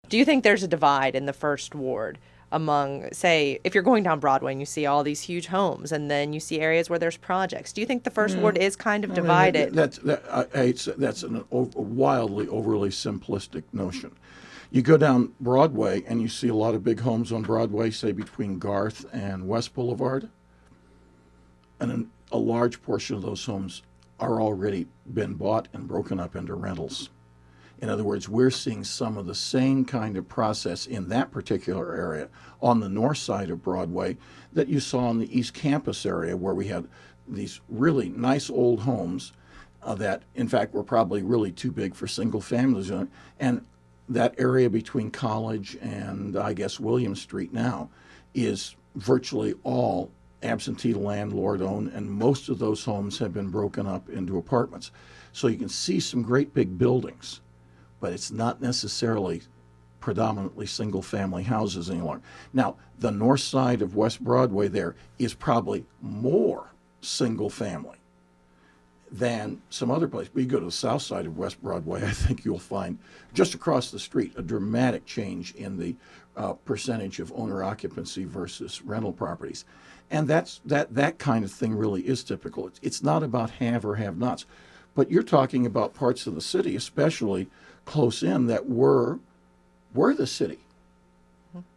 Do you think there's a divide in the first ward among, say, if you're going down Broadway and you see all these huge homes and then you see areas where there's projects? Do you think the first ward is kind of I mean, divided? that's a wildly overly simplistic notion. You go down Broadway and you see a lot of big homes on Broadway, say between Garth and West Boulevard, and a large portion of those homes are already been bought and broken up into rentals. In other words, we're seeing some of the same kind of process in that particular area on the north side of Broadway that you saw in the East Campus area, where we had these really nice old homes that, in fact, were probably really too big for single families. And that area between College and, I guess, William Street now is virtually all absentee landlord owned, and most of those homes have been broken up into apartments. So you can see some great big buildings, but it's not necessarily predominantly single family houses anymore. Now, the north side of West Broadway there is probably more single family than some other place. But you go to the south side of West Broadway, I think you'll find just across the street a dramatic change in the percentage of owner occupancy versus rental properties. And that kind of thing really is typical. It's not about have or have nots, but you're talking about parts of the city, especially close in, that were the city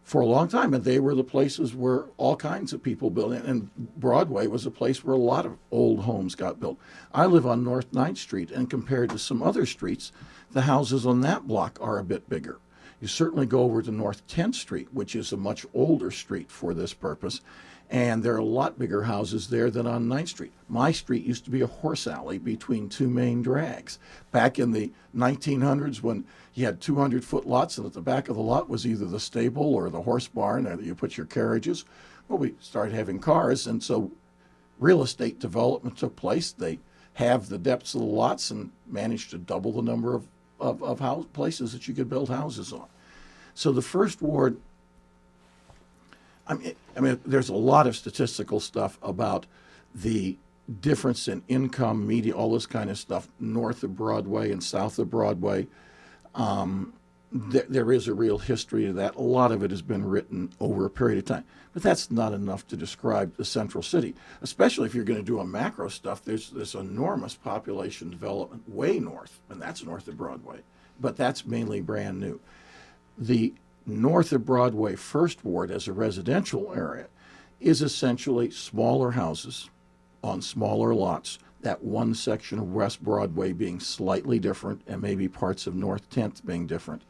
for a long time, and they were the places where all kinds of people built. And Broadway was a place where a lot of old homes got built. I live on North 9th Street, and compared to some other streets, the houses on that block are a bit bigger. You certainly go over to North 10th Street, which is a much older street for this purpose, and there are a lot bigger houses there than on 9th Street. My street used to be a horse alley between two main drags. Back in the 1900s, when you had 200-foot lots, and at the back of the lot was either the stable or the horse barn, or you put your carriages. Well, we started having cars, and so real estate development took place. They halved the depths of the lots and managed to double the number of house places that you could build houses on. So the first ward, I mean, there's a lot of statistical stuff about the difference in income, media, all this kind of stuff, north of Broadway and south of Broadway. There is a real history of that. A lot of it has been written over a period of time. But that's not enough to describe the central city, especially if you're going to do a macro stuff. There's this enormous population development way north, and that's north of Broadway. But that's mainly brand new. The north of Broadway First Ward as a residential area is essentially smaller houses on smaller lots, that one section of West Broadway being slightly different and maybe parts of North 10th being different.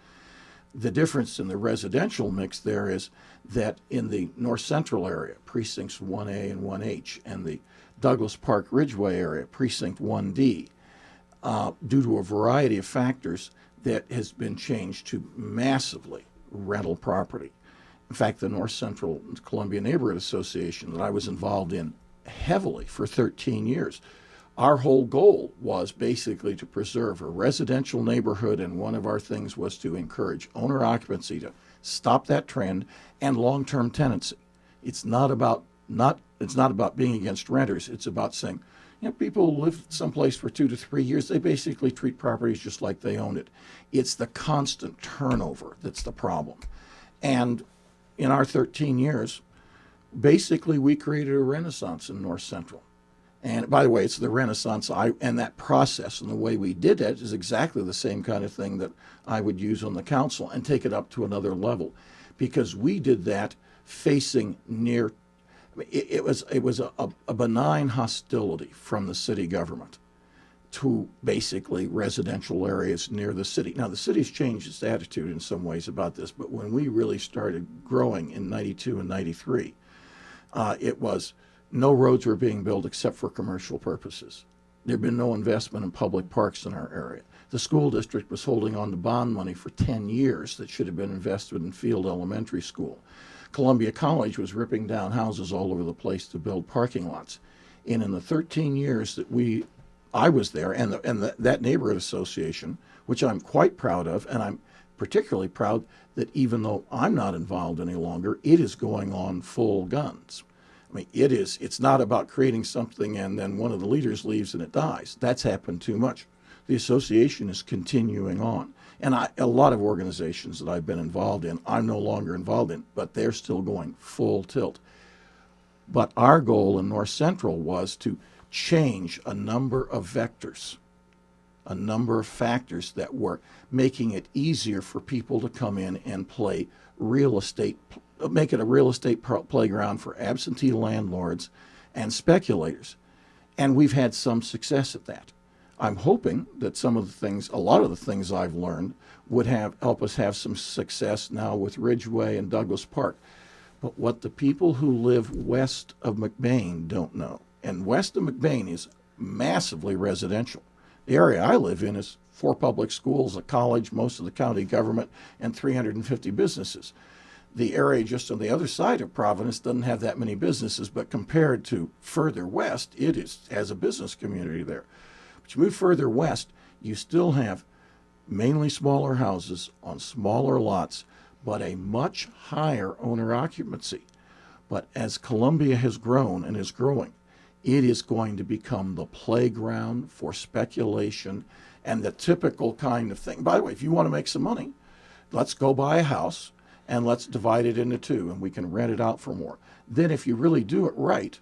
The difference in the residential mix there is that in the north central area, precincts 1A and 1H, and the Douglas Park Ridgeway area, precinct 1D, due to a variety of factors, that has been changed to massively rental property. In fact, the North Central Columbia Neighborhood Association that I was involved in heavily for 13 years, our whole goal was basically to preserve a residential neighborhood, and one of our things was to encourage owner occupancy, to stop that trend, and long-term tenancy. It's not about being against renters. It's about saying, people live someplace for 2 to 3 years. They basically treat properties just like they own it. It's the constant turnover that's the problem. And in our 13 years, basically we created a renaissance in North Central. And by the way, it's the renaissance, and that process and the way we did it is exactly the same kind of thing that I would use on the council and take it up to another level, because we did that facing near. It was a benign hostility from the city government to basically residential areas near the city. Now, the city's changed its attitude in some ways about this, but when we really started growing in 92 and 93, it was no roads were being built except for commercial purposes. There had been no investment in public parks in our area. The school district was holding on to bond money for 10 years that should have been invested in Field Elementary School. Columbia College was ripping down houses all over the place to build parking lots. And in the 13 years that I was there, and that neighborhood association, which I'm quite proud of, and I'm particularly proud that even though I'm not involved any longer, it is going on full guns. I mean, it's not about creating something and then one of the leaders leaves and it dies. That's happened too much. The association is continuing on. And a lot of organizations that I've been involved in, I'm no longer involved in, but they're still going full tilt. But our goal in North Central was to change a number of vectors, a number of factors that were making it easier for people to come in and play real estate, make it a real estate playground for absentee landlords and speculators. And we've had some success at that. I'm hoping that some of the things, a lot of the things I've learned would help us have some success now with Ridgeway and Douglas Park. But what the people who live west of McBain don't know, and west of McBain is massively residential. The area I live in is 4 public schools, a college, most of the county government, and 350 businesses. The area just on the other side of Providence doesn't have that many businesses, but compared to further west, it has a business community there. But you move further west, you still have mainly smaller houses on smaller lots, but a much higher owner occupancy. But as Columbia has grown and is growing, it is going to become the playground for speculation and the typical kind of thing. By the way, if you want to make some money, let's go buy a house and let's divide it into 2 and we can rent it out for more. Then if you really do it right,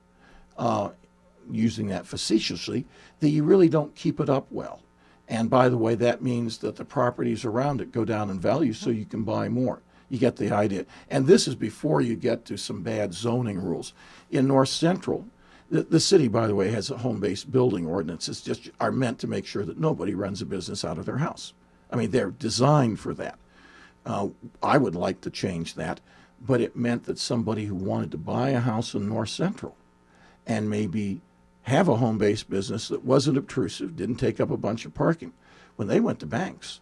using that facetiously, then you really don't keep it up well. And by the way, that means that the properties around it go down in value so you can buy more. You get the idea. And this is before you get to some bad zoning rules. In North Central, the city, by the way, has a home-based building ordinance. It's just are meant to make sure that nobody runs a business out of their house. I mean, they're designed for that. I would like to change that, but it meant that somebody who wanted to buy a house in North Central and maybe have a home-based business that wasn't obtrusive, didn't take up a bunch of parking, when they went to banks,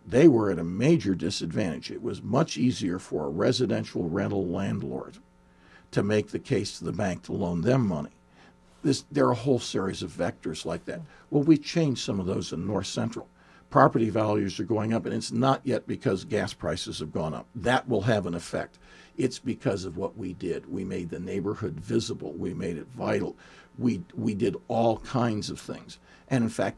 they were at a major disadvantage. It was much easier for a residential rental landlord to make the case to the bank to loan them money. There are a whole series of vectors like that. Well, we changed some of those in North Central. Property values are going up, and it's not yet because gas prices have gone up. That will have an effect. It's because of what we did. We made the neighborhood visible. We made it vital. We did all kinds of things. And in fact,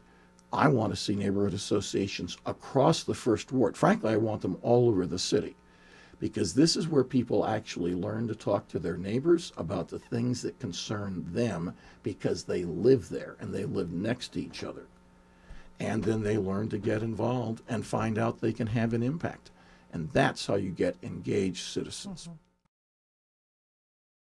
I want to see neighborhood associations across the First Ward. Frankly, I want them all over the city, because this is where people actually learn to talk to their neighbors about the things that concern them because they live there and they live next to each other. And then they learn to get involved and find out they can have an impact. And that's how you get engaged citizens.